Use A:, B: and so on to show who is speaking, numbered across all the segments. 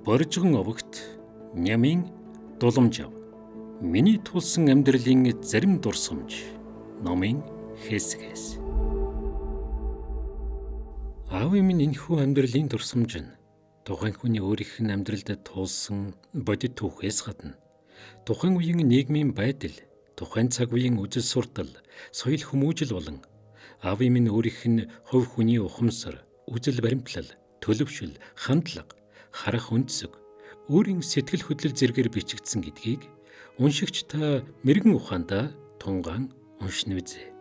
A: Боржгон овогт нямын дуламжав. Миний тулсан амьдралын зарим дурсамж. Номын хэсгээс. Аавын минь энэхүү амьдралын дурсамж нь тухайн хүний өөрийнх нь амьдралд тулсан бодит түүхээс гадна тухайн үеийн нийгмийн байдал, тухайн цаг үеийн үзэл суртал, соёл хүмүүжил болон аавын минь өөрийнх нь хувь хүний ухамсар, үзэл баримтлал, төлөвшил, хандлага, харах өнцөг, өөрийн сэтгэл хөдлөл зэргээр бичигдсэн гэдгийг уншигч та мэрэгэн ухаандаа тунгаан уншина үзье.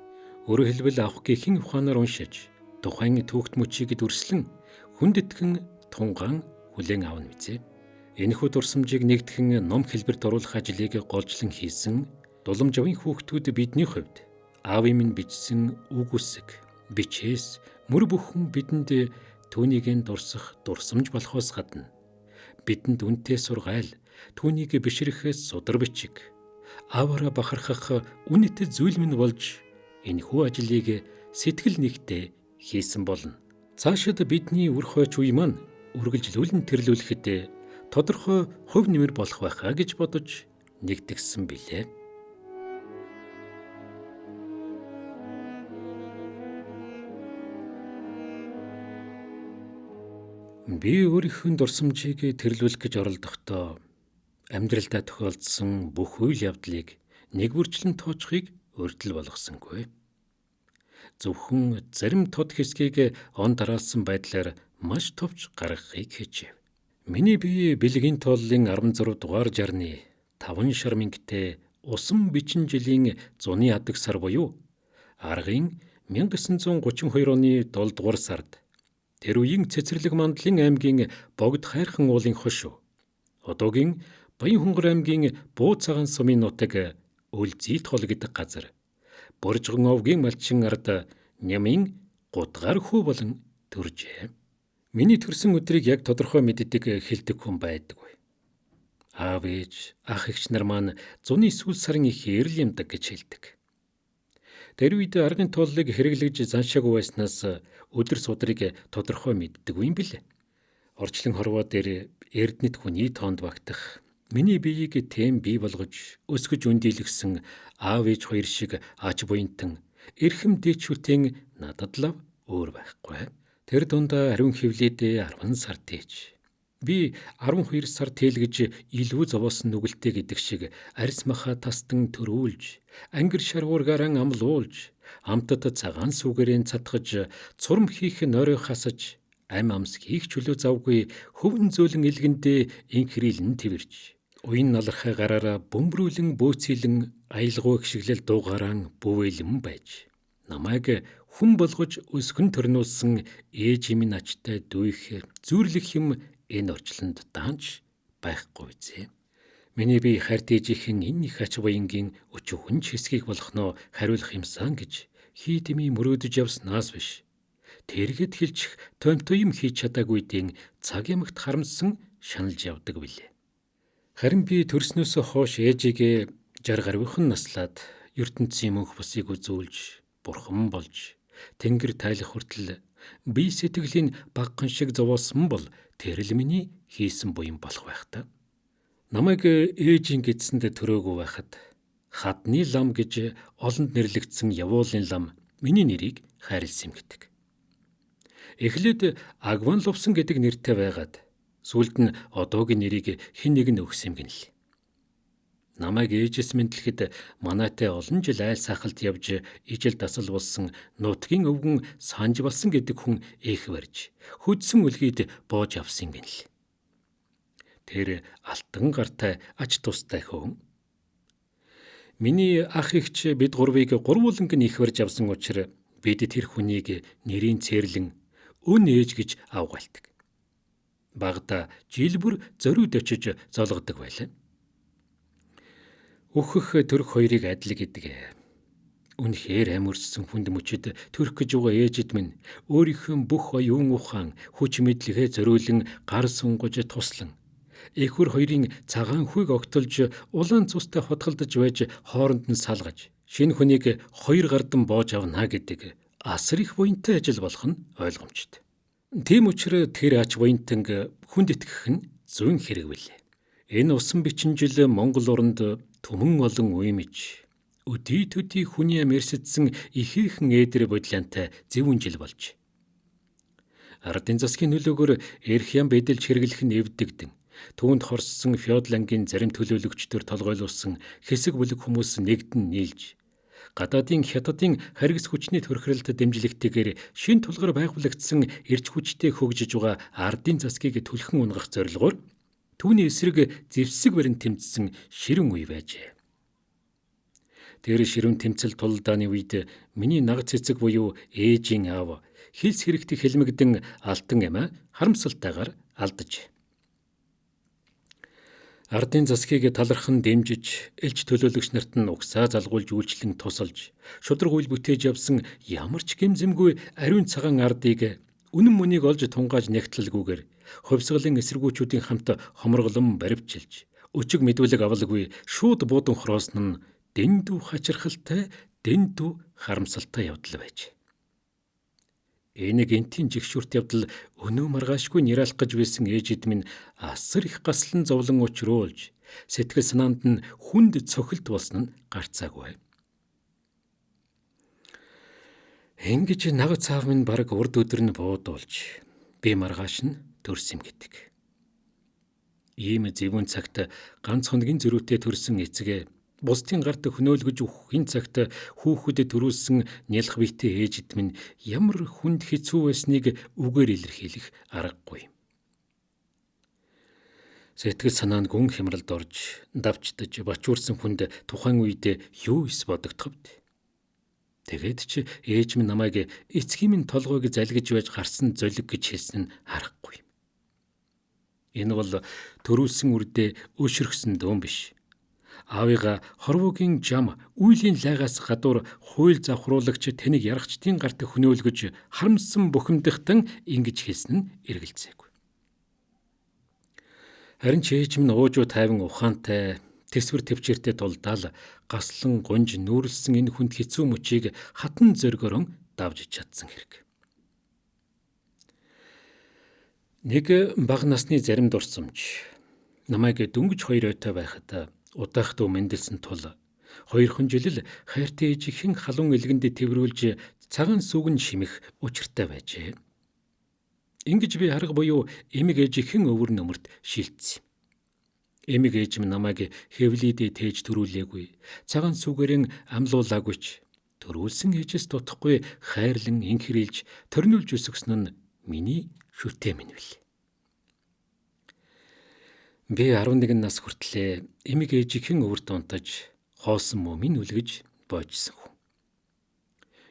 A: Өөрөөр хэлбэл авах гэхэн ухаанаар уншиж, тухайн түүхт мөчийг дүрслэн хүндэтгэн тунгаан хүлээн авна үзье. Энэхүү дурсамжийг нэгтгэн ном хэлбэрт оруулах ажлыг голжлон хийсэн дуламжавын хүүхдүүд бидний хувьд аавын минь бичсэн үг үсэг, бичээс мөр бүхэн бидэнд түүнийг дурсах дурсамж болохоос гадна бидэнд үнэтэй сургаал, түүнийг бишрэхээс судар бичиг, ааваараа бахархах үнэтэй зүйл минь болж энэхүү ажлыг сэтгэл нэгтээ хийсэн болно. Цаашид бидний үр хойч үе маань үргэлжлүүлэн тэрлүүлэхэд тодорхой хувь нэмэр болох байхаа гэж бодож нэгтгсэн билээ. Би өөрийнхөө дурсамжийг тэрлүүлэх гэж оролдохдоо амьдралдаа тохиолдсон бүх үйл явдлыг нэг бүрчлэн тоочхыг урьдчил болгосонгүй. Зөвхөн зарим тод хэсгийг он дараалсан байдлаар маш товч гаргахыг хичээв. Миний бие бэлгийн тооллын 16 дугаар жарны 5 шар мингтээ усан бичин жилийн зуны адаг сар буюу аргын 1932 оны 7 дугаар сард тэр үеийн Цэцэрлэг мандлын аймгийн Богд хайрхан уулын хошуу, одоогийн Баянхонгор аймгийн Буу цагаан сумын нутаг Үлзийт хол гэдэг газар Боржгон овгийн малчин ард нямын гутгаар хүү болон төржээ. Миний төрсөн өдрийг яг тодорхой мэддэг хэлдэг хүн байдаггүй. Аав ээж, ах эгч нар маань зуны сүүл сарын ихээр л юмдаг гэж хэлдэг. Тэр үед аргын тооллыг хэрэглэж заншаагүй байснаас өдөр судрыг тодорхой мэддэггүй юм билээ. Орчлон хорвоо дээр эрдэнэт хүний тоонд багтах, миний биеийг тэм бий болгож өсгөж үндийлгсэн аав ээж хоёр шиг ач буянтан, эрхэм дээчүүтэн надад лав өөр байхгүй. Тэр дундаа ариун хевлээд 10 сар тээж. Би 12 сар тээлгэж илүү зовоосон нүгэлтэй гэдэг шиг арьс маха тастан төрүүлж, ангир шаргуургаараа амлуулж, амтад цагаан сүгээрэн цатгаж, цурам хийх нойроо хасаж, ам амс хийх чөлөө завгүй хөвн зөөлөн илгэндээ инхрилэн тэрж, уян налархай гараараа бөмбрүүлэн бөөцөөлөн аялгуу гიშгэлэл дуугаран бүвэлэн байж, намайг хүн болгож өсгөн төрнүүлсэн ээж минь ачтай дүйх зүрлэх юм энэ орчлонд даанч байхгүй зэ. Миний бие хайрт ээжийнхэн энэ их ач буянгийн өчүүхэн хэсгийг болохноо хариулах юмсан гэж хийдэмий мөрөөдөж явснаас биш. Тэргэд хэлчих томтой юм хийж чадаагүйдیں цаг ямагт харамсан шаналж явдаг билээ. Харин би төрснөөс хойш ээжигээ 60 гаруйхан наслаад ертөнцийн мөнх бусыг үзүүлж, бурхан болж, тэнгэр тайлах хүртэл бие сэтгэлийн багхан шиг зовоосон бол тэр л миний хийсэн буян болох байх та. Намайг ээжийн гэдсэнд төрөөгүй байхад хадны лам гэж олонд нэрлэгдсэн явуулын лам миний нэрийг хайрлсан юм гэдэг. Эхлээд Агван лувсан гэдэг нэртэй байгаад сүүлд нь одоогийн нэрийг хэн нэг нь өгсөн юм гинэ. Намайг ээжээс мэдлэхэд манайтай олон жил айл сахалт явж ижил дасал болсон нутгийн өвгөн санж болсон гэдэг хүн их барьж хөдсөн үлгийд боож авсан гинэ. Тэр алтан гартай ач тустай хүн. Миний ах эгч бид гурвыг гурвууланг нь их барьж авсан учраас бид тэр хүнийг нэрийн цээрлэн өн ээж гэж авгаалдаг. Багада жил бүр зориуд очиж золгодог байлаа. Өөхөх төрх хоёрыг адил гэдэг. Үнэхээр амарчсан хүнд мөчөд төрөх гэж байгаа ээжид минь өөрийнхөө бүх оюун ухаан, хүч мэдлэгээ зориулан гар сунгаж туслан эхүр хоёрын цагаан хүйг огтолж улаан цустай хотголдож байж хооронд нь салгаж шинэ хүнийг 2 гардан боож авна гэдэг асар их буянтай ажил болох нь ойлгомжтой. Тийм учраас тэр ач буянтанг хүнд итгэх нь зүүн хэрэг билээ. Энэ усан бичинжил Монгол уранд түмэн олон уймж өдий төдий хүний ам эрсэдсэн ихээхэн ээдэр бодлонтой зөвүүн жил болж. Ардын засгийн нөлөөгөөр эрх ян бэдэлж хэрэглэх нь эвдэгдэн. Түүнд хорссон феодал ангийн зарим төлөөлөгчдөр толгойлуулсан хэсэг бүлэг хүмүүс нэгдэн нийлж гадаадын хятадын харгас хүчний төрхрөлд дэмжлэгтэйгээр шин тулгар байгуулагдсан эрч хүчтэй хөгжиж байгаа ардын засгийг түлхэн унгах зорилгоор түүний эсрэг зэвсэг барин тэмцсэн ширэн үе байжээ. Тэр ширэн тэмцэл тулдааны үед миний наг цэцэг буюу ээжийн аав хилс хэрэгт хэлмэгдэн алтан эмээ харамсалтайгаар алдаж. Ардын засгийг талархан дэмжиж, элч төлөөлөгч нарт нь угсаа залгуулж үйлчлэн тусалж, шудраг үйл бүтээж явсан ямар ч гэмзэмгүй ариун цагаан ардыг үнэн мөнийг олж тунгааж нягтлалгүйгээр хувьсгалын эсэргүүчүүдийн хамт хоморголон баривчилж, өчиг мэдүүлэг авалгүй шууд буудан хороосон нь дэндүү хачирхалтай, дэндүү харамсалтай явдал байж. Энэ гинтийн жигшүүрт явдал өнөө маргаашгүй нэралах гэж байсан ээжид минь асар их гаслан зовлон учруулж, сэтгэл санаанд нь хүнд цохилт болсон нь гарцаагүй. Ингэж наг цаав минь бараг урд өдөр нь буудуулж, би маргааш нь төрсөн гэдэг. Ийм зөвүүн цагт ганц хоногийн зөрүүтэй төрсөн эцэг бусдын гарт хөнөөлгөж өгөхийн цагт хүүхэд төрүүлсэн нялх биетэй ээжид минь ямар хүнд хэцүү байсныг үгээр илэрхийлэх аргагүй. Сэтгэл санаа нь гүн хямралд орж, давчдаж, бачуурсан хүнд тухайн үед юу эс бодогдохвд. Тэгээд ч ээж минь намайг эцгийн минь толгойг залгиж байж гарсан золиг гэж хэлсэн нь аргагүй. Энэ бол төрүүлсэн үрдээ өшрөхсөн дөөн биш. Аавыга хорвогийн жам үйлийн лайгаас гадуур хууль завхруулагч тэнийг ярахчдын гарт хөнөөлгөж харамсан бухимдахтан ингэж хэлсэн нь эргэлзээгүй. Харин ч ээж минь уужуу тайван ухаантай тэсвэр төвчээртэй тулдаал гаслан гунж нүүрлсэн энэ хүнд хэцүү мөчийг хатан зөргөрөн давж чадсан хэрэг. Нэг бага насны зарим дурсамж намайг дөнгөж 2 ойтой байхад удаах дуу мэндэлсэн тул 2 жил хайртай ээжийнхэн халуун элгэнд тэврүүлж цагаан сүгэн шимэх учиртай байжээ. Ингэж би арга буюу эмэг ээжийнхэн өвөр нөмөрт шилжсэн. Эмэг ээж минь намайг хэвлийдээ тээж төрүүлээгүй, цагаан сүгэрэн амлуулаагүйч төрүүлсэн ээжээс дутахгүй хайрлан инхрийлж төрнүүлж өсгсөн нь миний шүтээ минь бил. Би 11 нас хүртлээр эмэг ээжийнхэн өвөрт унтаж, хоосон мөмийн үлгэж боожсон хүн.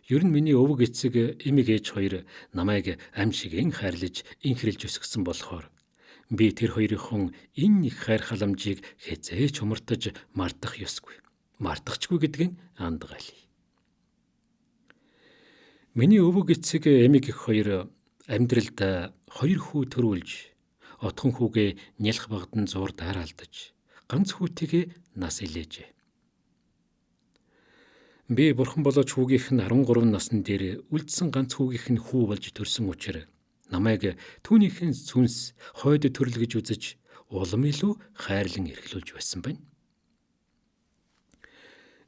A: Ер нь миний өвөг эцэг эмэг ээж хоёр намайг ам шигийн хайрлаж, инхрийлж өсгсөн болохоор би тэр хоёрын энэ их хайр халамжийг хэзээч умартаж мартах ёсгүй. Мартахчгүй гэдгийг андгаалъя. Миний өвөг эцэг эмэг их хоёр амьдралдаа 2 хүү төрүүлж, отхон хүүгээ нялх багдан зуурдаар алдаж, ганц хүүтэйгээ нас илээжээ. Би бурхан болооч хүүгийнх нь 13 насны дээр үлдсэн ганц хүүгийнх нь хүү болж төрсөн учраас намайг түүнийхэн сүнс хойд төрөл гэж үзэж улам илүү хайрлан эрхлүүлж байсан байна.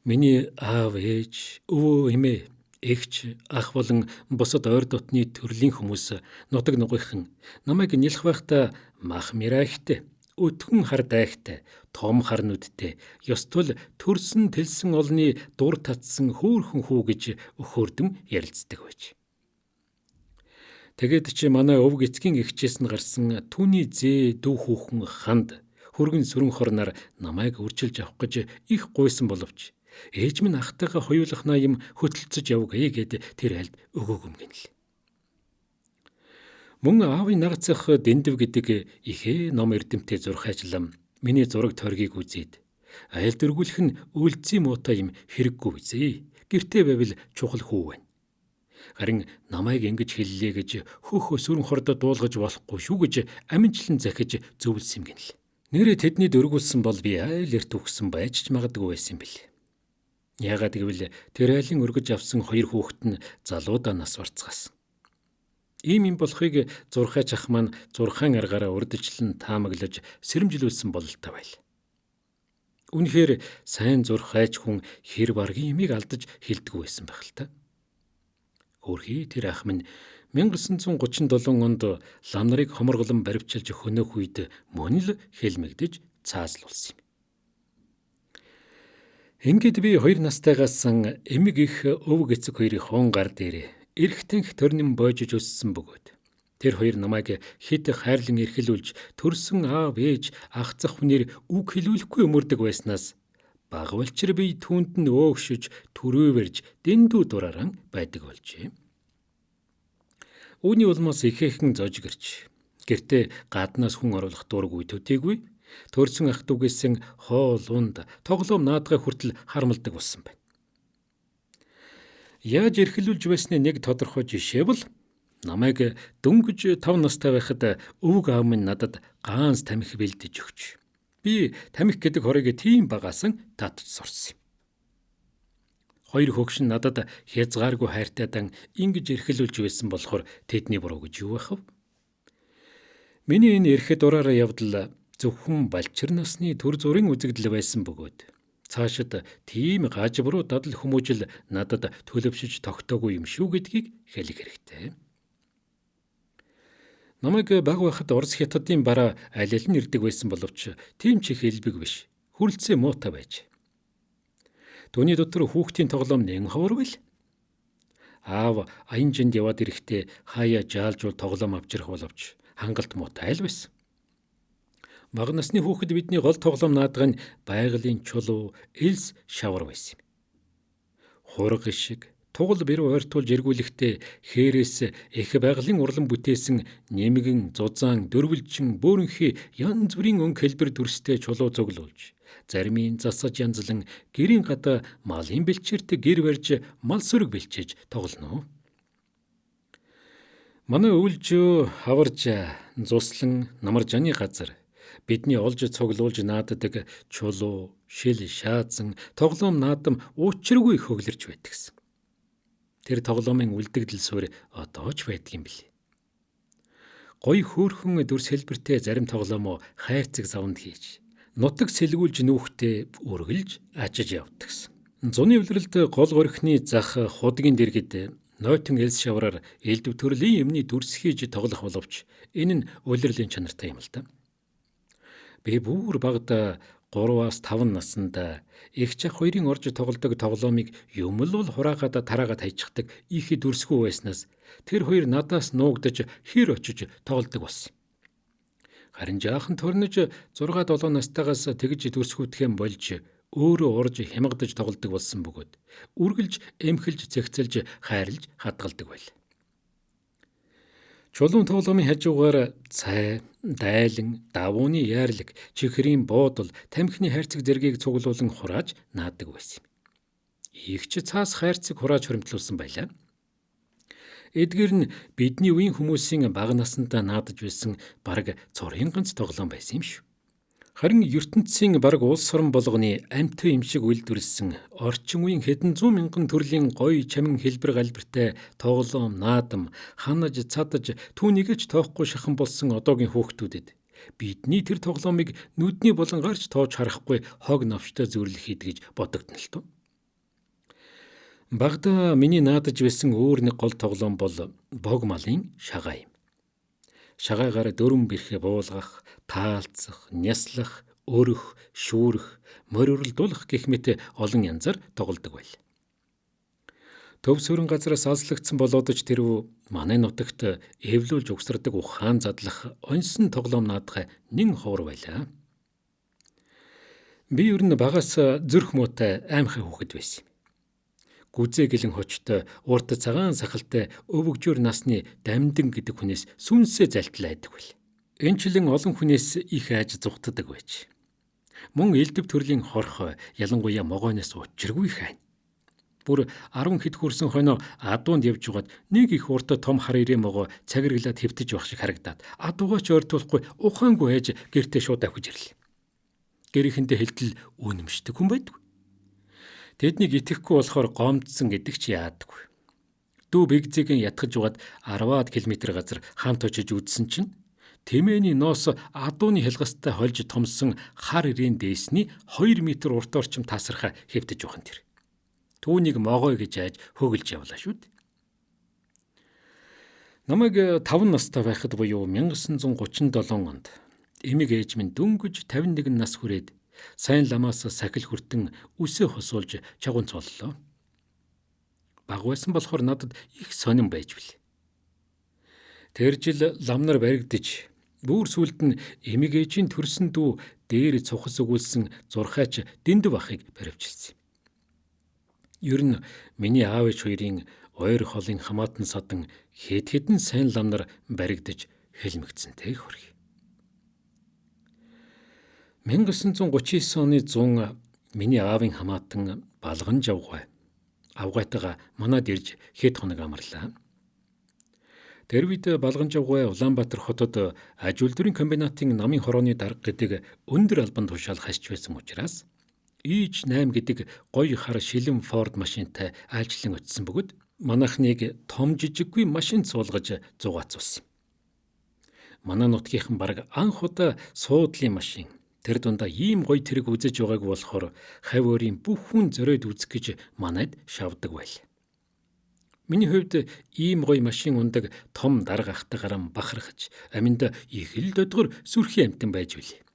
A: Миний аав, ээж, өвөө, эмээ, эгч, ах болон бусад ойр дотны төрлийн хүмүүс нутаг нугийнхан намайг нялх байхдаа мах мирайхтай, өтгөн хар дайхтай, том хар нүдтэй, ёстол төрсөн тэлсэн олны дур татсан хөөхөн хүү гэж өхөөрдөн ярилцдаг байж. Тэгээд чи манай өвг эцгийн эгчээс нь гарсан түүний зээ дүү хүүхэн ханд хөргөн сүрэн хорноор намайг үрчилж авах гэж их гуйсан боловч ээж минь ахтайгаа хоёулахнаа юм хөтөлцөж явгая гэд тэр айлд өгөөг гэнэ. Мөн аавын нагацх дэндв гэдэг ихээ ном эрдэмтээ зурх ажиллам миний зураг тойргийг үзээд айл дөргүүлэх нь үлдсийн муутай юм хэрэггүй bizээ. Гэртээ байвал чухал хүү байна. Харин намайг ингэж хэллээ гэж хөх сүрэн хордод дуулгаж болохгүй шүү гэж аминчлан захиж зөвлөсөн юм гэнэ. Нэрээ тэдний дөргүүлсэн бол би айл эрт үхсэн байж ч магадгүй байсан юм бэл. Яагаад гэвэл тэр айлын өргөж авсан 2 хүүхэд нь залуудаа нас барцгаасан. Ийм юм болохыг зурхайч ах маань зурхаан аргаараа урдчлан таамаглаж сэрэмжилүүлсэн бололтой байл. Үнэхээр сайн зурхайч хүн хэр баргийн юмыг алдаж хэлдэггүй байсан байх л та. Хөөрхий тэр ах минь 1937 онд лам нарыг хоморголон баривчилж хөнөөх үед мөн л хэлмэгдэж цааслуулсан юм. Ингээд би 2 настайгаас эмэг их өвөг эцэг хоёрын хон гар дээр эрх тэнх төрнөн боожиж өссөн бөгөөд тэр хоёр намайг хэд хайрлан эрхлүүлж төрсөн аав ээж ах зах хүнээр үг хэлүүлэхгүй өмөрдөг байснаас багвалчир би түүнд нь өөгшөж төрөөвэрж дэндүү дурааран байдаг болжээ. Үүний улмаас ихээхэн зож гэрч гэртээ гаднаас хүн оруулах дургүй төдийгүй төрсөн ах дүүгээсэн хоол унд тоглоом наадгай хүртэл хармалдаг болсон байна. Яаж эрхлүүлж байсны нэг тодорхой жишээ бол намайг дөнгөж 5 настай байхад өвөг аав минь надад гаанс тамхи бэлдэж өгч би тамхи гэдэг хорыг тийм багаасан татж сурсан юм. Хоёр хөгшин надад хязгааргүй хайртайдан ингэж эрхлүүлж байсан болохоор тэдний буруу гэж юу байх вэ? Миний энэ эрхэд дураараа явдал зөвхөн балчир насны төр зургийн үзэгдэл байсан бөгөөд цаашид тийм гаж буруу дадал хүмүүжил надад төлөвшөж тогтоогүй юм шүү гэдгийг хэлэх хэрэгтэй. Намайг баг байхад Орос хятадын бараа аль аль нь ирдэг байсан боловч тийм ч их элбэг биш. Хүрлцээ муутай байж. Түүний дотор хүүхдийн тоглоом нэн ховор байл. Аав аян жинд яваад ирэхдээ хаяа жаалжуул тоглоом авчрах боловч хангалт муутай л байсан. Бага насны хүүхэд бидний гол тоглоом наадах нь байгалийн чулуу, элс шавар байсан юм. Хураг шиг тугал бэр ойртуулж эргүүлэхдээ хээрээс их байгалийн урлан бүтээсэн нэмгэн, зузаан, дөрвөлжин, бөөрөнхий янз бүрийн өнгө хэлбэр дүрстэй чулуу цуглуулж, зармийн засаж янзлан гэрийн гадаа малын бэлчээрт гэр барьж мал сүрэг бэлчээж тоглоно. Манай өвлжөө хаварж зуслан намаржаны газар бидний олж цуглуулж нааддаг чулуу, шил, шаазан, тоглоом наадам учиргүй хөглөрж байдагсан. Тэр тоглоомын үлдэгдэл суурь одоо ч байдаг юм билий. Гой хөөрхөн дүрс хэлбэртэй зарим тоглоом хайрцаг завнд хийж, нутаг сэлгүүлж нүүхтээ үргэлж ажиж явдагсан. Зуны эвлэрэлд гол горхины зах худгийн дэргэд нойтон элс шавраар элдв төрлийн юмны дүрс хийж тоглох боловч энэ нь улирлын чанартай юм л да. Би бүр багада 3-5 наснда эгч ах хоёрын орж тоглодог тоглоомыг юм л бол хураагаад тараагаад хайчихдаг их дүрсгүй байснаас тэр хоёр надаас нуугдаж хэр очиж тоглодог болсон. Харин жаахан төрнөж 6-7 настайгаас тэгж дүрсгүйтгэн болж өөрөө урж хямгадаж тоглодог болсон бөгөөд үргэлж эмхэлж цэгцэлж хайрлж хадгалдаг байл. Чулуун тоглоомын хажуугаар цай, дайлан, давууны яарлаг, чихрийн буудал, тамхины хайрцаг зэргийг цуглуулan хурааж наадаг байсан юм. Игч цаас хайрцаг хурааж хуримтлуулсан байлаа. Эдгээр нь бидний үеийн хүмүүсийн бага насндаа наадаж байсан бараг цорын ганц тоглоом байсан юм шүү. Харин ертөнцийн бараг улс орон болгоны амьтан юм шиг үйлдвэрлэсэн орчин үеийн хэдэн зуун мянган төрлийн гоё чамин хэлбэр галбиртай тоглоом, наадам, ханаж, цадаж түүнийг ч тоохгүй шахан болсон одоогийн хүүхдүүдэд бидний тэр тоглоомыг нүдний болон гарч тоож харахгүй хог новчтой зүрлэхэд гэж бодогдно л тоо. Багада миний наадаж байсан өөр нэг гол тоглоом бол бог малын шагаа юм. Шагаагаар дөрвөн бэрхэ буулгах, таалцах, няслах, өрөх, шүүрэх, мориорлдуулах гэх мэт олон янзаар тоглодог байл. Төв сүрэн газраас алслагдсан болоод ч тэрв манай нутагт эвлүүлж угсардаг ухаан задлах оньсон тоглоом наадах нэн ховор байлаа. Би ер нь багаас зүрх муутай аимхай хүүхэд байсан юм. Гүзээ гэлэн хочтой, урт цагаан сахалтай өвөгжөр насны дамдин гэдэг хүнээс сүнсээ залтлаадаг байл. Энэчлэн олон хүнээс их айж зүхтдаг байж. Мөн элдв төрлийн хорхой, ялангуяа могойноос учиргүй хайн. Бүр 10 хэд хүрсэн хойноо адуунд явж байгаад нэг их урт том хар ирээ могоо цагирглаад хэвтэж байх шиг харагдаад адуугаа ч ойртуулахгүй ухаангүй айж гэртээ шууд авчиж ирлээ. Гэрийнхэндээ хэлтэл үнэмшдэг хүн байдаг. Тэднийг итгэхгүй болохоор гомдсон гэдэг ч яадаггүй. Дүү бигзигийн ятгаж угаад 10-аад км газар хамт очиж үзсэн чинь Тэмээний ноос адууны хялгастай хольж томсон хар ирийн дээсний 2 м урт орчим тасархаа хэвтэж ухаан тэр. Түүнийг могой гэж айж хөглж явлаа шүү дээ. Намайг 5 настай байхад буюу 1937 онд эмэг ээж минь дөнгөж 51 нас хүрээд сайн ламаас сахил хүртэн үсээ хосуулж чагунц боллоо. Баг байсан болохоор надад их сонирн байж билээ. Тэр жил ламнар баригдаж бүр сүлд нь эмэг ээжийн төрсөн дүү дээр цухас өгүүлсэн зурхаач дэндв ахыг баривчилсан. Ер нь миний аав ээж хоёрын ойр холын хамаатан садан хэд хэдэн сайн ламнар баригдаж хэлмэгдсэнтэй хөргий. 1939 оны 100 миний аавын хамаатан Балган Жавгай авгаатайгаа манад ирж хэд хоног амарлаа. Тэр үед Балган Жавгай Улаанбаатар хотод аж үйлдвэрийн комбинатын намын хорооны дарга гэдэг өндөр албан тушаал хасч байсан учраас H8 гэдэг гоё хар шилэн Ford машинтай айлчлан очисон бөгөөд манайхныг том жижиггүй машин суулгаж зугаацуулсан. Манай нутгийнхан бараг анх удаа суудлын машин тэр дундаа ийм гоё тэрэг үзэж байгааг болохоор хавь өөрийн бүх хүн зориод үзэх гэж манайд шавдаг байл. Миний хувьд ийм гоё машин ундаг том дарга ахтайгаар бахархаж аминд их л додгор сүрхий амтан байж билээ.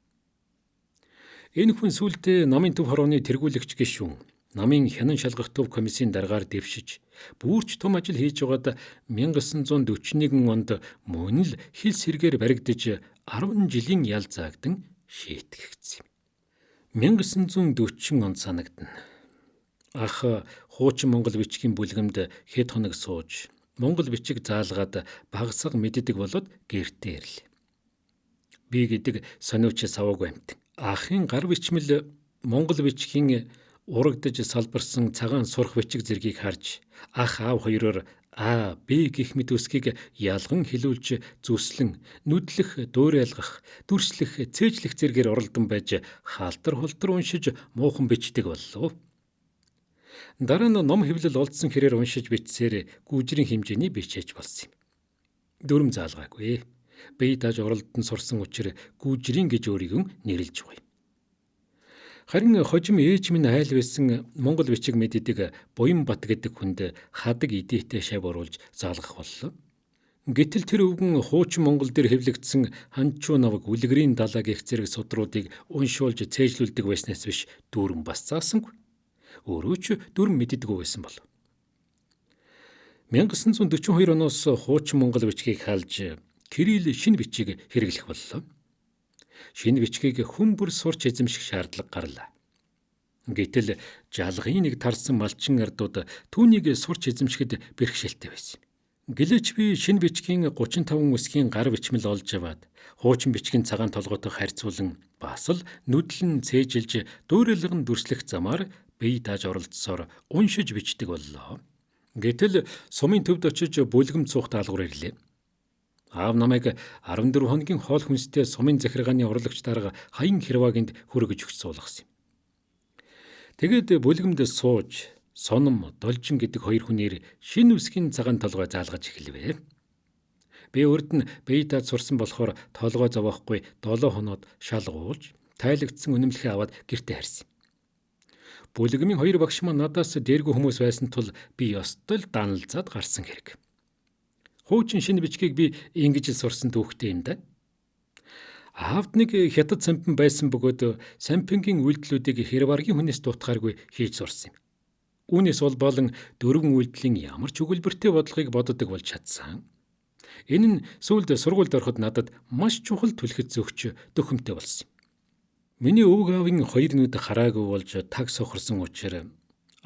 A: Энэ хүн сүүлдээ намын төв хорооны тэргүүлэгч гишүүн намын хянан шалгах төв комиссийн даргаар дэвшиж бүрч том ажил хийж байгаад 1941 онд мөн л хил сэргээр баригдаж 10 жилийн ял заагдан шийтгэгдсэн юм. 1940 онд санагдана. Ах хуучин Монгол бичгийн бүлгэмд хэд хоног сууж Монгол бичиг заалгаад багсаг мэддэг болоод гэртээ ирлээ. Би гэдэг сониуч саваагүй амт. Ахын гар бичмэл Монгол бичгийн урагдж салбарсан цагаан сурах бичиг зэргийг харж ах аав хоёроор А, Б гэх мэт үсгийг ялган хэлүүлж зүслэн, нүдлэх, дуурайлгах, дүрслэх, цээжлэх зэргээр оролдон байж хаалтар хултар уншиж муухан бичдэг боллоо. Дараа нь ном хэвлэл олдсон хэрээр уншиж бичсээр гүйжрийн хэмжээний бичээж болсон юм. Дүрм заалгаагүй. Бие дааж оролдон сурсан учраас гүйжрийн гэж өөрийгөө нэрлэж байгаа юм. Харин хожим ээж минь айл байсан Монгол бичиг мэддэг Буянбат гэдэг хүнд хадаг идээтэй шав оруулж заалгах боллоо. Гэтэл тэр өвгөн хуучин Монгол дээр хэвлэгдсэн ханчуу наваг үлгэрийн далаа гэх зэрэг судруудыг уншуулж цээжлүүлдэг байснаас биш дүрм бас заасангүй. Өөрөө ч дүрм мэддэггүй байсан бол. 1942 оноос хуучин Монгол бичгийг халж Кирилл шинэ бичгийг хэрэглэх боллоо. Шинэ бичгийг хүн бүр сурч эзэмших шаардлага гарлаа. Гэтэл жалгын нэг тарсан малчин ардууд түүнийг сурч эзэмшихэд бэрхшээлтэй байсан. Гэлээч би шинэ бичгийн 35 үсгийн гар бичмэл олж аваад хуучин бичгийн цагаан толгойтой харьцуулан бас л нүдлэн цээжилж дуурайлган дүрслэх замаар бие дааж оролцсоор уншиж бичдэг боллоо. Гэтэл сумын төвд очиж бүлгэм цуух даалгавар ирлээ. Аав намайг 14 хоногийн хоол хүнстэй сумын захиргааны урлагч дарга Хаян Хэрвагинд хүргэж өгч суулгасан юм. Тэгээд бүлгэмд сууж Соном, Должин гэдэг хоёр хүнээр шинэ үсгийн цагаан толгой заалгаж эхэлвэ. Би урд нь бие даад сурсан болохоор толгой зовоохгүй 7 хоноод шалгуулж, тайлагдсан үнэмлэхээ аваад гэртээ харсан. Бүлгэмийн хоёр багш маань надаас дээргүй хүмүүс байсан тул би ёстой л даналзаад гарсан хэрэг. Хуучин шинэ бичгийг би ингэж л сурсан түүхтэй юм да. Аавд нэг хятад сампин байсан бөгөөд сампингийн үйлдэлүүдийг Хэрваргийн хүнээс дутахааргүй хийж сурсан юм. Үүнээс бол болон дөрвөн үйлдэлийн ямар ч өгүүлбэртэй бодлогыг боддог болж чадсан. Энэ нь сүүлд сургуульд ороход надад маш чухал түлхэц өгч дөхөмтэй болсон юм. Миний өвөг аавын хоёр нүд хараагүй болж таг сохорсон учраас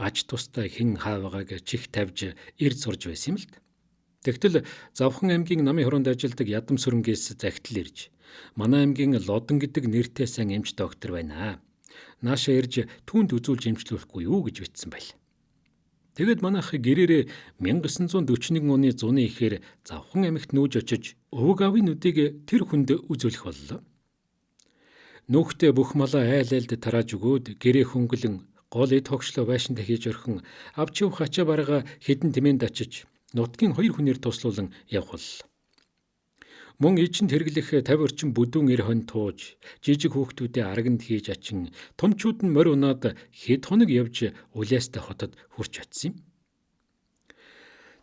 A: аж тустай хэн хаавгааг чих тавьж ирд сурж байсан юм л да. Тэгтэл Завхан аймгийн намын хороонд ажилладаг Ядам сүрэнгээс захидал ирж манай аймгийн Лодон гэдэг нэртэй сайн эмч доктор байна. Нааша ирж түүнд үзүүлж эмчлүүлэхгүй юу гэж бичсэн байл. Тэгэд манайх гэрээрээ 1941 оны зуны ихээр Завхан аймагт нүүж очиж өвөг аавын нүдийг тэр хүнд үзүүлэх боллоо. Нүүхтээ бүх малаа айл айлд тарааж өгөөд гэрээ хөнгөлөн гол эд хогшлоо байшинтай хийж орхин авч явах ачаа барага хідэн тэмээнд очиж нутгийн 2 хүнээр туслуулан явах боллоо. Мөн ичэнд хэрэглэх 50 орчим бүдүүн эр хонь тууж, жижиг хүүхдүүдээ арганд хийж ачин, томчууд нь морь унаад хэд хоног явж Улиастай хотод хүрч очив юм.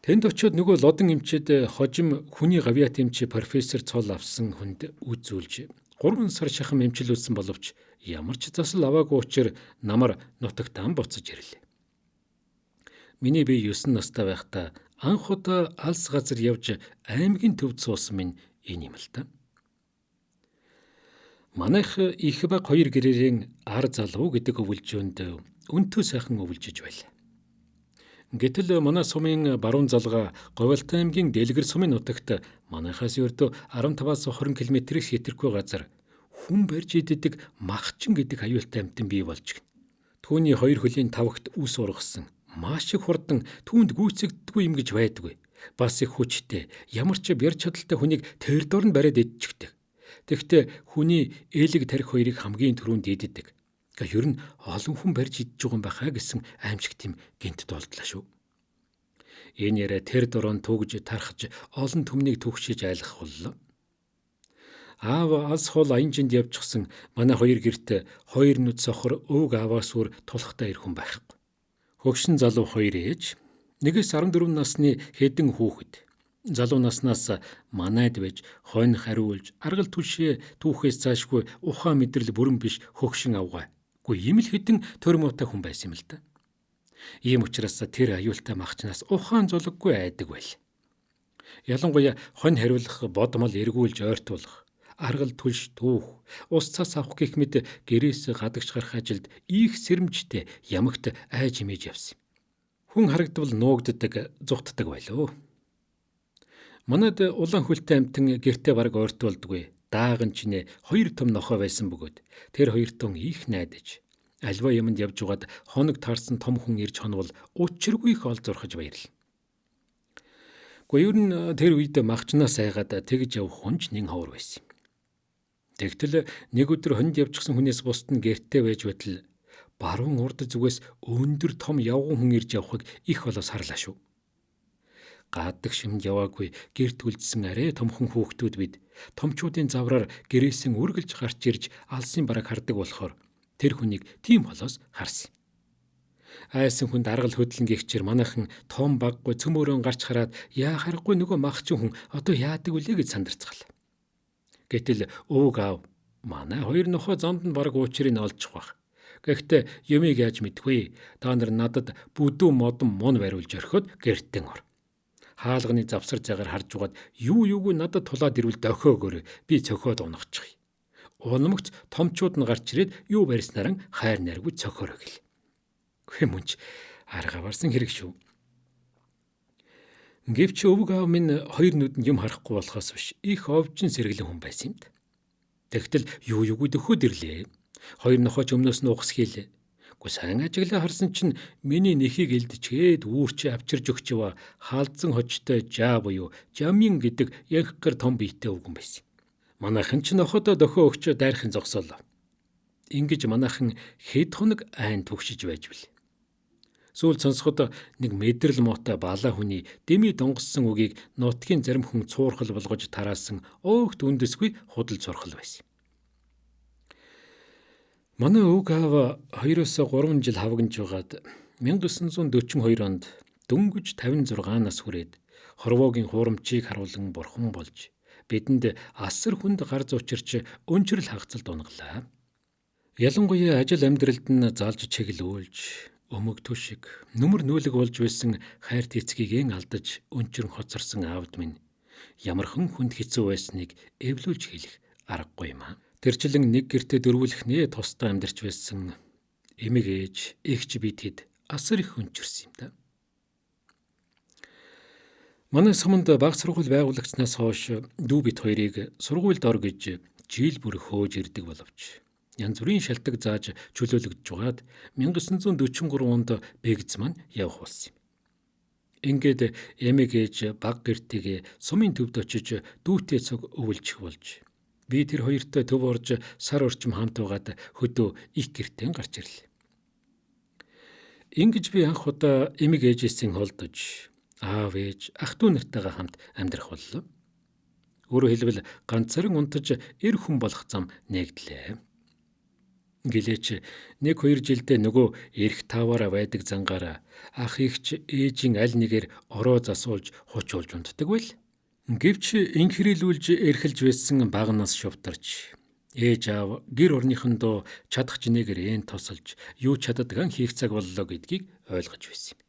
A: Тэнд очиод нөгөө лодон эмчэд хожим хүний гавьяат эмч профессор цол авсан хүнд үзүүлж 3 сар шахам эмчилүүлсэн боловч ямар ч засал аваагүй учраас намар нутагт ам буцаж ирлээ. Миний бие 9 настай байхдаа анх удаа алс газар явж аймгийн төвд суусан минь энэ юм л та. Манайх их баг 2 гэрэрийн ар залуу гэдэг өвөлжөөнд өнтөө сайхан өвөлжиж байлаа. Гэтэл манай сумын баруун залгаа Говьалтай аймгийн Дэлгэр сумын нутагт манайхаас ердөө 15-аас 20 км-ээс хэтэрхүү газар хүн барьж иддэг махчин гэдэг аюултай амьтан бий болж гин. Түүний 2 хөлийн тавхт үс ургасан, маш их хурдан түүнд гүйцэгддэггүй юм гэж байдаггүй. Бас их хүчтэй, ямар ч барьж чадaltaй хүнийг тэр дор нь бариад идчихдэг. Тэгэхдээ хүний ээлэг тарих хоёрыг хамгийн түрүүнд иддэг. Ер нь олон хүн барьж идж байгаа юм байхаа гэсэн аимшигт юм гинт долдлаа шүү. Энэ яриа тэр дорон түгж тархаж олон түмнийг түгшиж айлгах боллоо. Аав алс хол аянжинд явчихсан манай 2 гэрт 2 нүд сохор өвг аваас үр тулахтай ирхэн байхгүй. Хөгшин залуу 2 ээж, 1-14 насны хэдэн хүүхэд. Залуу наснаас манайд байж, хонь хариулж, аргал түшээ түүхээс цаашгүй ухаан мэдрэл бүрэн биш хөгшин авгаа. Ийм л хэдэн тормоотой хүн байсан юм л да. Ийм учраас тэр аюултай махчнаас ухаан зулггүй айдаг байл. Ялангуяа хонь хариулах, бодмол эргүүлж ойртуулах, аргал түлш түүх, ус цас авах гэх мэт гэрээс гадагш гарах ажилд их сэрэмжтэй ямагт айж имэж явсан. Хүн харагдвал нуугддаг, зүхтдаг байлоо. Манайд улаан хөлтэй амтан гэртээ бараг ойртуулдаггүй. Дааган чинээ 2 том нохой байсан бөгөөд тэр 2 том их найдаж альва юмд явж угаад хоног таарсан том хүн ирж хонвол учиргүй их ол зурхаж баярлаа. Ер нь тэр үед махчнаас айгаад тэгж явах хүнч нэн ховор байсан. Тэгтэл нэг өдөр хонд явчихсан хүнээс бусд нь гэртээ байж байтал баруун урд зүгээс өндөр том явган хүн ирж явахыг их болоос харлаа шүү. Гадаг шимд яваагүй гэрт үлдсэн арай томхон хүүхдүүд бид томчуудын завраар гэрээсэн үргэлж гарч ирж алсын бараг хардаг болохоор тэр хүнийг тийм холоос харсан. Айсан хүнд аргал хөдлөн гихчээр манайхан том баггүй цөмөөрөө гарч хараад яа харахгүй нөгөө махчин хүн одоо яадаг үлээ гэж сандарцгаал. Гэтэл өвөг аав манай 2 нохой зонд нь бараг уучрыг олчих бах. Гэхдээ юмыг яаж мэдгүй. Та нар надад бүдүү модон мун бариулж орхиод гэртэн ор. Хаалганы завсар зайгаар харж угаад юугүй надад тулаад ирвэл дохиогоор би цохиод унахчих. Унамгч томчууд нь гарч ирээд юу барьснараа хайр найргүй цохиороо гэл. Хэмүнч арга барсан хэрэг шүү. Гэвч өвөг аав минь 2 нүдэнд юм харахгүй болохоос биш их овжин сэргэлэн хүн байсан юм да. Тэгтэл юугүй дөхөөд ирлээ. 2 нохойч өмнөөс нь ухс хийлээ. Сайн ажиглаа харсан чинь миний нэхийг элдчгээд үүрч авчирж өгчваа хаалдсан хочтой жаа буюу жамин гэдэг янхгэр том биетэй өвгөн байсан. Манайхан ч ноходоо дохио өгчөө дайрхан зогсоолоо. Ингэж манайхан хэд хоног айн түгшиж байж бил. Сүүл сонсоход нэг мэдрэл муутай балаа хүний дэми донгоссон үгийг нутгийн зарим хүн цуурхал болгож тараасан өөхт үндэсгүй худал зурхал байсан. Манай өвөг аав 2-3 жил хавгнж байгаад 1942 онд дөнгөж 56 нас хүрээд хорвоогийн хуурамчийг харуулan бурхан болж бидэнд асар хүнд гар зуучирч өнчрөл хагацалд унгалаа. Ялангуяа ажил амьдралд нь залж чиглүүлж, өмөг төшиг, нүмер нүүлэг болж байсан хайрт эцгийгэн алдаж өнчрөн хоцорсон аавд минь ямархан хүнд хэцүү байсныг эвлүүлж хэлэх аргагүй юм аа. Тэрчлэн нэг гэртээ дөрвөлхнээ тусдаа амьдарч байсан эмэг ээж, эгч бидэд асар их өнчирсэн юм да. Манай суманд баг сургууль байгуулагчнаас хойш дүү бит хоёрыг сургуульд ор гэж жил бүр хөөж ирдэг боловч янз бүрийн шалтгаан зааж чөлөөлөгдөж байгаад 1943 онд бэгц маань явах болсон юм. Ингээд эмэг ээж баг гэртээ сумын төвд очиж дүүтэй цог өвөлжих болж би тэр хоёртой төв орж сар орчим хамт байгаад хөдөө их гэртээ гарч ирлээ. Ингэж би анх удаа эмэг ээжээсээ холдож аав ээж, ах дүү нартайгаа хамт амьдрах боллоо. Өөрөөр хэлбэл ганцхан унтаж эр хүн болох зам нэгдлээ. Гэлээч 1-2 жилдээ нөгөө эрх тааваараа байдаг зангаараа ах ихч ээжийн аль нэгээр ороо засуулж хучуулж унтдаг байл. Гэвч инхрийлүүлж эрхэлж байсан бага нас шувтарч ээж аав гэр орныхондоо чадах чинээгээр эн тосолж юу чаддган хийх цаг боллоо гэдгийг ойлгож байсан юм.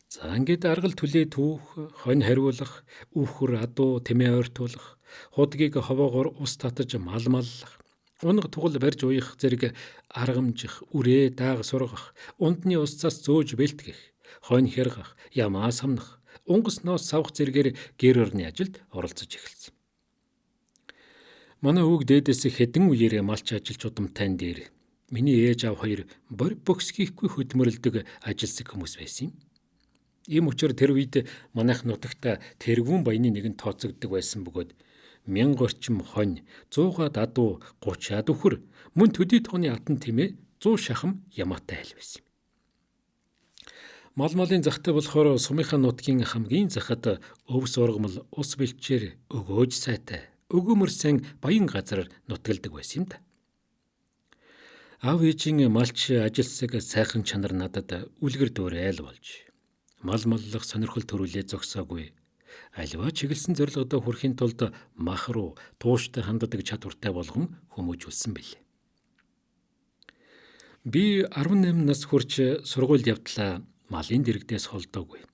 A: За ингээд аргал түлээ түүх, хонь хариулах, үхэр адуу тэмээ ойртуулах, худгийг ховоогоор ус татаж маллах, унаг тугал барьж уях зэрэг аргамжих, үрээ дааг сургах, ундны ус цас зөөж бэлтгэх, хонь хяргах, ямаа самнах, унгасноос савх зэргээр гэр орны ажилд оролцож эхэлсэн. Манай өвөг дээдээс хэдэн үеэрээ малч ажилч удамтайн дээр миний ээж аав хоёр бокс хийхгүй хөдөлмөрлөдөг ажилсаг хүмүүс байсан юм. Ийм учраас тэр үед манайх нутагта тэргүүн баяны нэгэн тооцогддог байсан бөгөөд 1000 орчим хонь, 100 адуу, 30 үхэр, мөн төдий тооны атан тэмээ 100 шахам ямаатай айл байсан юм. Мал малын захтай болохоор сумынхаа нутгийн хамгийн захад өвс ургамал ус бэлчээр өгөөж сайтай, өгөөмөр сайн баян газар нутгалдаг байсан юм да. Аав ээжийн малч ажилсаг сайхан чанар надад үлгэр дуурайл болж мал маллах сонирхол төрүүлээ зогсоогүй. Аливаа чиглэсэн зорилгодоо хүрэхийн тулд мах руу тууштай ханддаг чадвартай болгон хүмүүжүүлсэн билээ. Би 18 нас хүрч сургуульд явтлаа малын дэрэгдээс холдоогүй.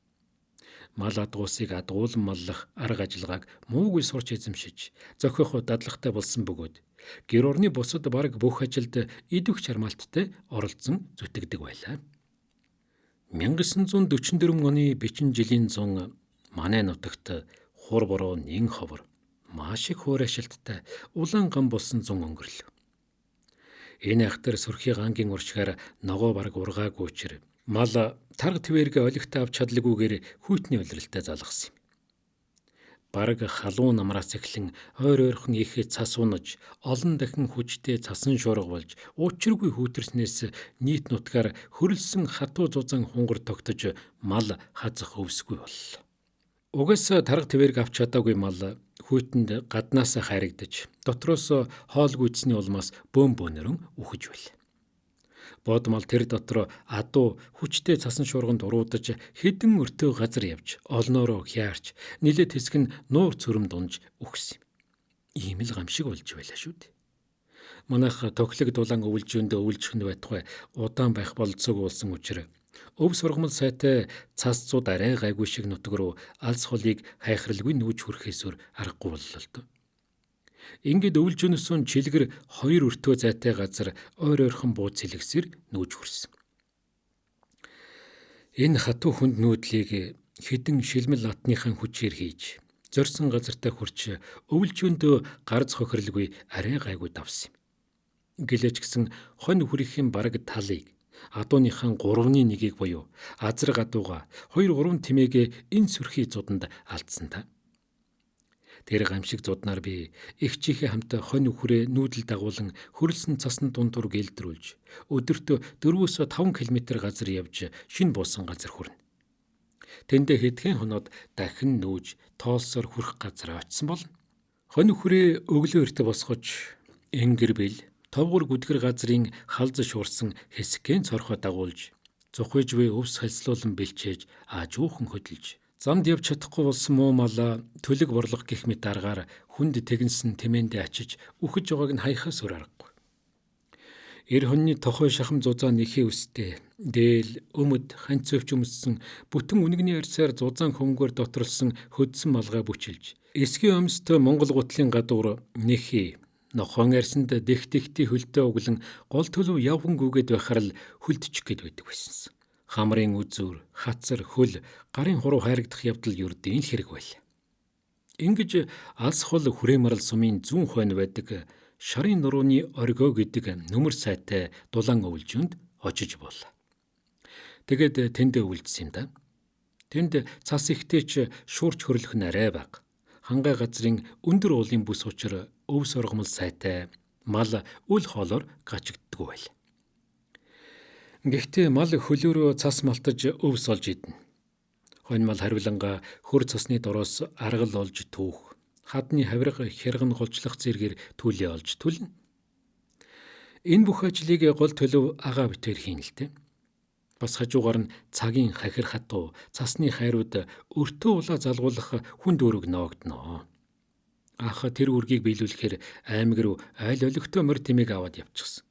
A: Мал адгуусыг адгуулан маллах арга ажиллагааг муугүй сурч эзэмшиж, зохиох дадлагтай болсон бөгөөд гэр орны бусад бараг бүх ажилд идвэх чармаалттай оролцсон зүтгэдэг байлаа. 1944 оны бичин жилийн 100 манай нутагт хур бороо нэн ховор маш их хуур ашилттай улаан гам болсон 100 өнгөрлөө. Энэ ахтар сөрхий гангийн уршгаар ногоо бараг ургаагүй учраа мал тарга твэргээ олигт авч чадлагүйгээр хүйтний улиралтай залгасан юм. Бараг халуун намраас эхлэн ойр ойрхон их цас унаж, олон дахин хүчтэй цасан шуурга болж, учиргүй хүүтэрснээс нийт нутгаар хөрөлсөн хатуу зузаан хунгар тогтож мал хазах өвсгүй боллоо. Угаас тарга твэрг авч чадаагүй мал хүйтэнд гаднаас харагдаж, дотроос хоол гүйцсний улмаас бөөн бөөнөрөн үхэж байл. Бод мал тэр дотор адуу хүчтэй цасан шуурганд уруудаж хэдэн өртөө газар явж олноороо хяарч нилээд хэсэг нь нуур цөрөм дунж үхсэн юм. Ийм л гамшиг болж байлаа шүү дээ. Манайх тоглог дулаан өвлжөөндөө өвлжихэд байтугай удаан байх болцоогүй болсон учраас өв сургамал сайтай цас цууд арай гайгүй шиг нутаг руу алс холыг хайхралгүй нүүж хүрэхээсөр аргагүй боллоо л доо. Ингээд өвлжөнөсөн чилгэр 2 өртөө зайтай газар ойр ойрхон бууц сэлгсээр нүүж хүрсэн. Энэ хатуу хүнд нүүдлийг хэдэн шилмэл атныхан хүчээр хийж, зорьсон газартаа хүрч өвлжөөндөө гарц хохирлгүй арай гайгүй давсан юм. Гэлээч гисэн хонь хүрэхийн бараг талыг адууныхан 3/1-ийг буюу азар гадууга 2-3 тэмээгээ энэ сүрхий зуданд алдсан та. Тэр гамшиг зуднаар би их чихээ хамт хонь үхрээ нүүдэл дагуулan хөрөлсөн цасны дундуур гэлдрүүлж өдөртөө 4-5 км газар явж шинэ буусан газар хүрнэ. Тэндээ хэдхэн хоноод дахин нүүж тоолсоор хүрэх газар очсон болно. Хонь үхрээ өглөө эрт босгож энгэр бэл товгор гүдгэр газрын халз шуурсан хэсгэн цорхоо дагуулж зухиж буй өвс халслуулан бэлчээж аажуухан хөдөлж замд явж чадахгүй болсон муу мала төлөг борлох гэх мэт аргаар хүнд тэгнсэн тэмээндээ ачиж үхэж байгааг нь хаяхаас өөр аргагүй. Эр хоньны тохой шахам зузаан нэхээ үстэй, дээл, өмд, ханцовч өмссөн бүтэн үнэгний арьсаар зузаан хөнгөөр доторлсон хөдсөн малгай бүчилж, эсгийн өмстэй Монгол гутлын гадуур нэхээ, нохон арьсанд дэх-дэхти хөлтөө углан гол төлөв явхан гүгээд байхаар л хөлдчих гээд байдаг байсан. Хамрын үзүүр, хацар, хөл, гарын хуруу хайрагдах явдал ердийн л хэрэг байл. Ингэж алс хол хүрээмарал сумын зүүн хойно байдаг шарын нурууны оргио гэдэг нөмөр сайтай дулаан өвлжөнд очиж боллоо. Тэгэд тэнд өвлжсөн юм да. Тэнд цас ихтэйч шуурч хөрлөх нь арай баг. Хангай газрын өндөр уулын бүс учраа өв сургамал сайтай, мал үл хоолоор гачигддаггүй байл. Гэхдээ мал хөлөөрөө цас малтаж өвс олж иднэ. Хонь мал хариуланга хөр цасны дороос аргал олж түүх. Хадны хавирга хярган голчлох зэргээр түлээ олж түлнэ. Энэ бүх ажлыг гол төлөв агаа битээр хийн л дээ. Бас хажуугаар нь цагийн хахир хатуу, цасны хайрууд өртөө улаа залгуулах хүнд үүрэг ноогдноо. Аах тэр үргийг биелүүлэхээр аймаг руу айл олигтой морь тэмээг аваад явчихсан.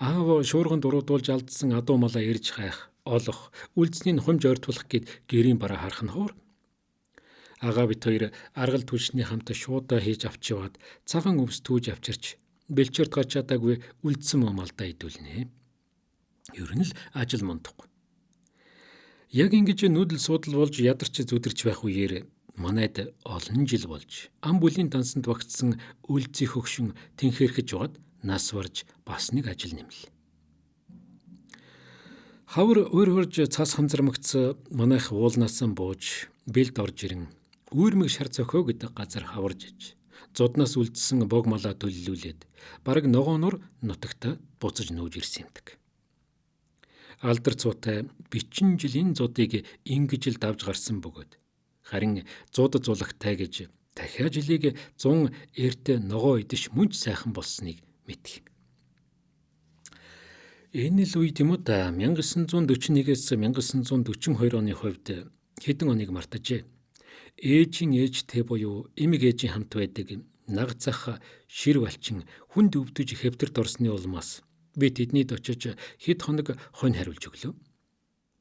A: Аав шуурганд уруудуулж алдсан адуу малаа ирж хайх, олох, үлдсний нь хумж ойртуулах гээд гэрийн бараа харах нь ховор. Агаа бит хоёр аргал түлшний хамт шуудаа хийж авч яваад цагаан өвс түүж авчирч бэлчээрт гачаадаагүй үлдсэн малдаа идүүлнэ. Ер нь л ажил мундахгүй. Яг ингэж нүүдэл суудал болж ядарч зүдэрч байх үеэр манайд олон жил болж ам бүлийн дансанд багтсан үлзий хөгшин тэнхэрхэж байгаад нас барж бас нэг ажил нэмлээ. Хавар уурхорж цас ханзармагц манайх уулнаасан бууж бэлд орж ирэн үүрмэг шар цохио гэдэг газар хаварж иж зуднаас үлдсэн бог малаа төллүүлээд бараг ногооноор нутагта буцаж нүүж ирсэн юмдаг. Алдар цуутай бичин жилийн зуудыг ингэж л давж гарсан бөгөөд харин зууд зулагтай гэж дахиад жилиг 100 эрт ногоо идэж мөнч сайхан болсныг мэдх. Энэ л үед юм уу да 1941-ээс 1942 оны хувьд хэдэн оныг мартажээ. Ээжийн ээжтэй буюу эмэг ээжийн хамт байдаг нагцах шир балчин хүнд өвдөж хэвтэрт орсны улмаас би тэднийд очиж хэд хоног хонь хариулж өглөө.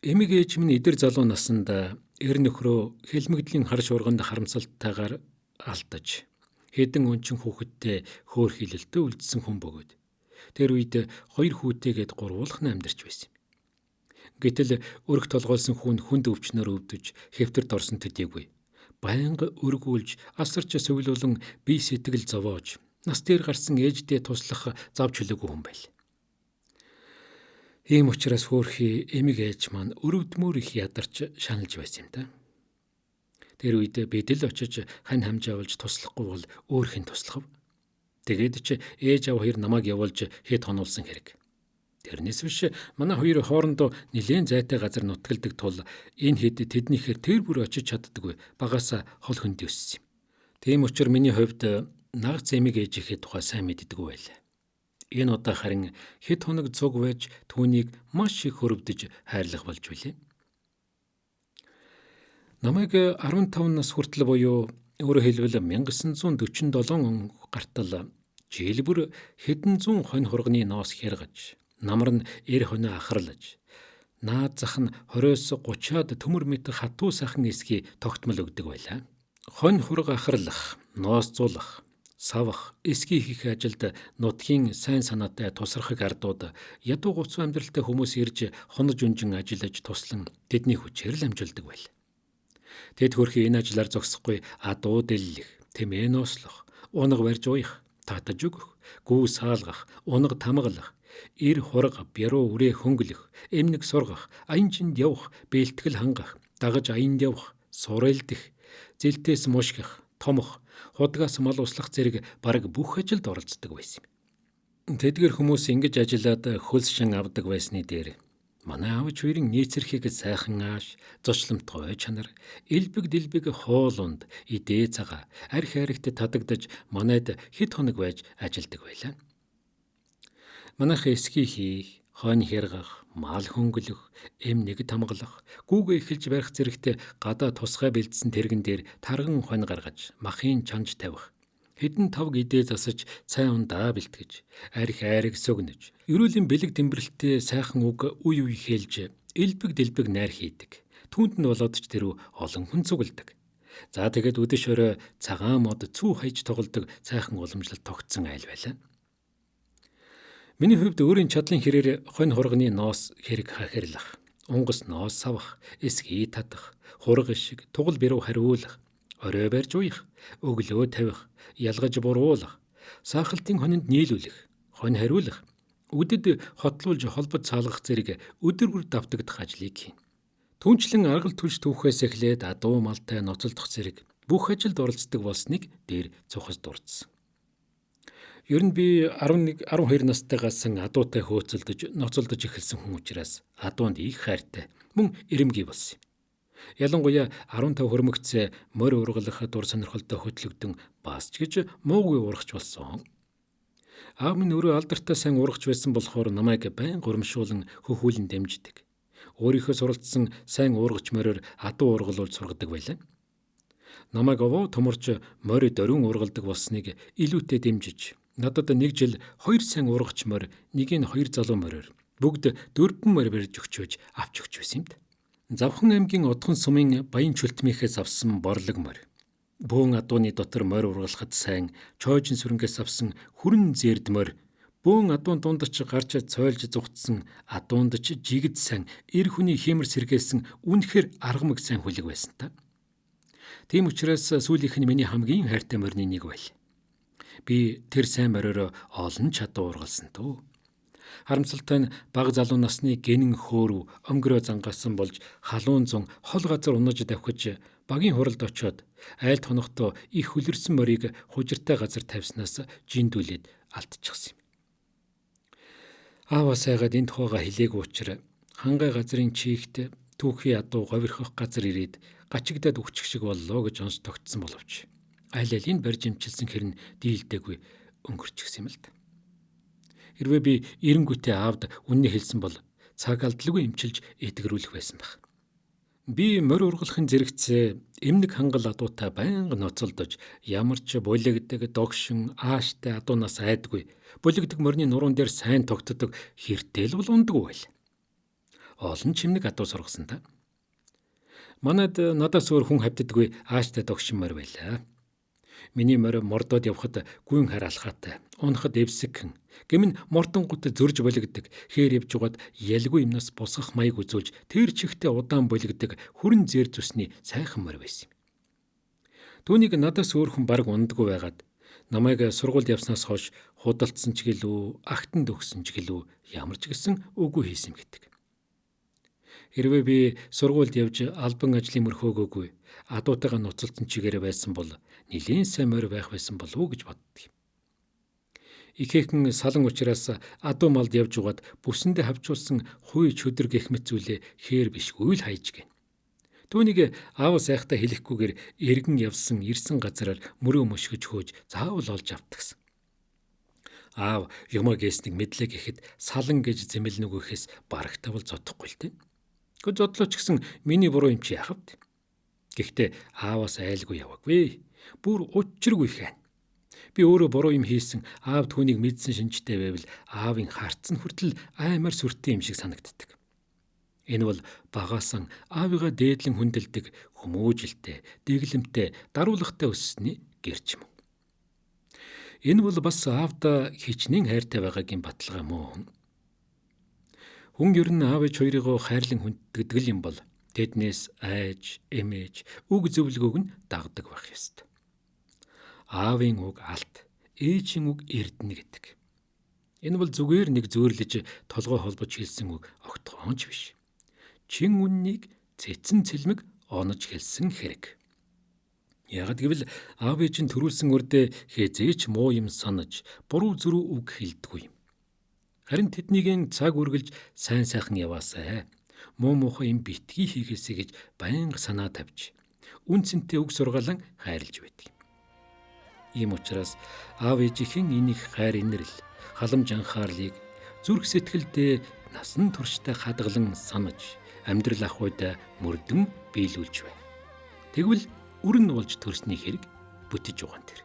A: Эмэг ээж минь эдэр залуу насанд эр нөхрөө хэлмэгдлийн хар шуурганд харамсалтайгаар алдаж хэдэн өнчин хүүхэдтэй хөөр хилэлтэй үлдсэн хүн бөгөөд тэр үед 2 хүүтэйгээд гурвуулхан амьдарч байсан юм. Гэтэл өрг толгойлсон хүн хүнд өвчнөр өвдөж хэвтэрт орсон төдийгүй байнга өргүүлж асарч сөглүүлэн бие сэтгэл зовоож нас дээр гарсан ээждээ туслах зав чөлөөгүй хүн байл. Ийм учраас хөөрхий эмэг ээж маань өрөвдмөр их ядарч шаналж байсан юм да. Тэр үед бид л очиж хань хамжаавалж туслахгүй бол өөрхийн туслахав. Тэгээд ч ээж аав хоёр намайг явуулж хэд хонуулсан хэрэг. Тэрнээс биш манай хоёр хоорондоо нэлээд зайтай газар нутгалдаг тул энэ хэд тэднийхээр тэр бүр очиж чаддаггүй багаасаа хол хөндий өссөн юм. Тийм учраас миний хувьд нагц эмэг ээжийнхээ тухай сайн мэддэггүй байлаа. Энэ удаа харин хэд хоног цуг байж түүнийг маш их хөрөвдөж хайрлах болж билээ. Намайг 15 нас хүртэл буюу өөрөөр хэлбэл 1947 он гартал жил бүр хэдэн зуун хонь хурганы ноос хяргаж, намар нь эр хоноо ахарлаж, наад зах нь 20-с 30-аад төмөр мэт хатуу сайхан эсхий тогтмол өгдөг байлаа. Хонь хурга ахарлах, ноос зулах, савах, эсхий хийх ажилд нутгийн сайн санаатай тусрахыг ардууд ядуу гуцуу амьдралтай хүмүүс ирж хонож унжин ажиллаж туслан тэдний хүчээр л амжилдаг байл. Тэд хөрхи энэ ажиллаар зогсохгүй адуу дэллэх, тэмээ нослох, унаг барьж уях, татаж өгөх, гүү саалгах, унаг тамгалах, ир хурга, бяруу үрээ хөнгөлөх, эмнэг сургах, аянчинд явах, бэлтгэл хангах, дагаж аянд явах, сурэлдэх, зэлтээс мушгих, томох, худгаас мал услах зэрэг бараг бүх ажилд оролцдог байсан юм. Тэдгэр хүмүүс ингэж ажиллаад хөлс шин авдаг байсны дээр манай аавч хоёрын нийцэрхийг сайхан ааш, зочломтгой чанар, элбэг дэлбэг хоолунд, идээ цагаа, арх архт тадагдаж манайд хэд хоног байж ажилдаг байлаа. Манайх эсхий хийх, хонь хяргах, мал хөнгөлөх, эмнэг тамгалах, гүүгээ эхэлж барих зэрэгт гадаа тусгай бэлдсэн тэргэн дээр тарган хонь гаргаж, махын чанж тавих, хэдэн тавг идээ засаж цай ундаа бэлтгэж, арх айрыг söгнөж, ерөөлийн бэлэг тэмбэрэлтээ сайхан үг үе үе хэлж, элбэг дэлбэг найр хийдэг. Түүнд нь болоод ч тэрүү олон хүн цугладаг. За тэгээд өдөш өрөө цагаан мод цүү хайж тоглодог сайхан уламжлалт тогтсон айл байлаа. Миний хувьд өөрийн чадлын хэрээр хонь хурганы ноос хэрэг хахирлах, унгас ноос савах, эсхий татах, хурга шиг тугал бэрүү хариулах, орой барьж уях, өглөө тавих, ялгаж буруулах, саахалтын хонинд нийлүүлэх, хонь хариулах, үдэд хотлуулж холбод цаалгах зэрэг өдөр бүр давтагдах ажлыг хийн. Түүнчлэн аргал түлш түүхээс эхлээд адуу малтай ноцолдох зэрэг бүх ажилд оролцдог болсныг дээр цухас дурдсан. Ер нь би 11-12 настайгаас адуутай хөөцөлдөж, ноцолдож эхэлсэн хүн учраас адуунд их хайртай, мөн эрэмгий болсон юм. Ялангуяа 15 хөрмөгцөө морь ургалах дур сонирхолтой хөтлөгдөн бас ч гэж муугүй урагч болсон. Аав минь өөрөө алдартай сайн урагч байсан болохоор намайг байн гурамшуулан хөхүүлэн дэмждэг. Өөрийнхөө суралцсан сайн урагч мороор адуу ургалуул сургадаг байлаа. Намайг овоо томорч морь дөрвөн ургалдаг болсныг илүүтэй дэмжиж, надад 1 жил 2 сайн урагч морь, нэг нь 2 залуу мороор бүгд 4 морь барьж өгчөөж авч өгч байсан юм да. Завхан аймгийн Одхон сумын Баян чөлтмийнхээс авсан борлог морь. Бөөн адууны дотор морь ургалахад сайн чойжин сүрэнгээс авсан хүрэн зээрд морь. Бөөн адуун дундч гарч цойлж зүгтсэн адуундч жигд сайн эр хүний хиймэр сэргээсэн үнэхэр аргамаг сайн хүлэг байсан та. Тийм учраас сүүлийнх нь миний хамгийн хайртай морины нэг байл. Би тэр сайн мориороо олон ч адуу ургалсан дөө. Харамсалтай нь бага залуу насны гэнэн хөөрөв өнгөрөө зангасан болж халуун зун хол газар унаж давхиж багийн хуралд очиод айлт хоногтоо их хөлөрсөн морийг хужиртай газар тавьснаас жиндүүлээд алдчихсан юм. Ааваа сайгаад энэ тухайга хэлээгүй учраас хангай газрын чийгт түүхий адуу говирхох газар ирээд гачигдаад өгчих шиг боллоо гэж онц тогтсон боловч аль алийг барьж имчилсэн хэрн дийлдэггүй өнгөрчихсэн юм л да. Хэрвээ би эренгүүтээ аавд үннийг хэлсэн бол цаг алдалгүй имчилж эдгэрүүлэх байсан баг. Би морь ургалахын зэрэгцээ эмнэг хангал адуутай байнга ноцолдож ямар ч булигдаг догшин ааштай адуунаас айдгүй булигдаг морины нуруунд дээр сайн тогтдог хэртэл бол ундаггүй байл. Олон чимнэг адуу сургасан та. Манайд надаас өөр хүн хавддаггүй ааштай догшин морь байлаа. Миний морь мордоод явхад гүйн хар алхаатай, унахад эвсэгхэн, гэмн мордонгууд зөрж болигдаг, хээр явж угаад ялгүй юмнаас босгох маяг үзүүлж тэр чихтэй удаан болигдаг хүрэн зэр зүсний сайхан морь байсан юм. Түүнийг надаас өөр хүн бараг ундаггүй байгаад намайг сургуульд явснаас хойш худалдсан ч гэлүү, агтанд өгсөн ч гэлүү ямар ч гэсэн үгүй хийсэн гэдэг. Хэрвээ би сургуульд явж албан ажлын мөрхөөгөөгүй адуутайгаа нуцалсан чигээр байсан бол нэлийн сайн морь байх байсан болов уу гэж боддог юм. Ихээхэн салан учраас адуу малд явж угаад бүсэндээ хавчуулсан хуй чөдөр гэх мэт зүйлээ хээр бишгүй л хайж гин. Түүнийг аав сайхтаа хэлэхгүйгээр эргэн явсан ирсэн газараар мөрөө мөшгөж хөөж заавал олж автагсан. Аав юмаа гээснийг мэдлээ гэхэд салан гэж зэмэл нүгүйхээс барагтавал зодохгүй л дээ. Гэхдээ зодлоо ч гэсэн миний буруу юм чи яхав. Гэхдээ ааваас айлгүй яваагүй. Бүр учиргүй хэн. Би өөрөө буруу юм хийсэн аав түүнийг мэдсэн шинжтэй байвал аавын харц нь хүртэл аймаар сүртэй юм шиг санагддаг. Энэ бол багаасан аавыгаа дээдлэн хүндэлдэг хүмүүжилтэй, дэглэмтэй, даруулагтай өссөний гэрч юм. Энэ бол бас аавда хичнээн хайртай байгаагийн баталгаа мөн. Хүн ер нь аав ээж хоёрыг хайрлан хүнддэг юм бол тэднээс айж, эмээж, үг зөвлөгөөг нь дагдаг байх ёстой. Аавын үг алт, ээжийн үг эрдэнэ гэдэг. Энэ бол зүгээр нэг зөөрлөж толгой холбож хэлсэн үг огтхоонч биш. Чин үннийг цэцэн цэлмэг онож хэлсэн хэрэг. Ягд гэвэл аав ээж нь төрүүлсэн үрдээ хязээч муу юм санаж, буруу зүрүү үг хэлдэггүй юм. Харин тэднийг цаг үргэлж сайн сайхан яваасай. Муу муухай юм битгий хийгээсэй гэж байнга санаа тавьж, үн цэнтэй үг сургаалan хайрлж байдаг. Ийм учраас аав ээжийнхэн энийг хайр инэрл, халамж анхаарлыг зүрх сэтгэлдээ насан туршдаа хадгалан санаж, амьдрал ахуйд мөрдөн биелүүлж байна. Тэгвэл өрн болж төрсний хэрэг бүтэж угаан тэр.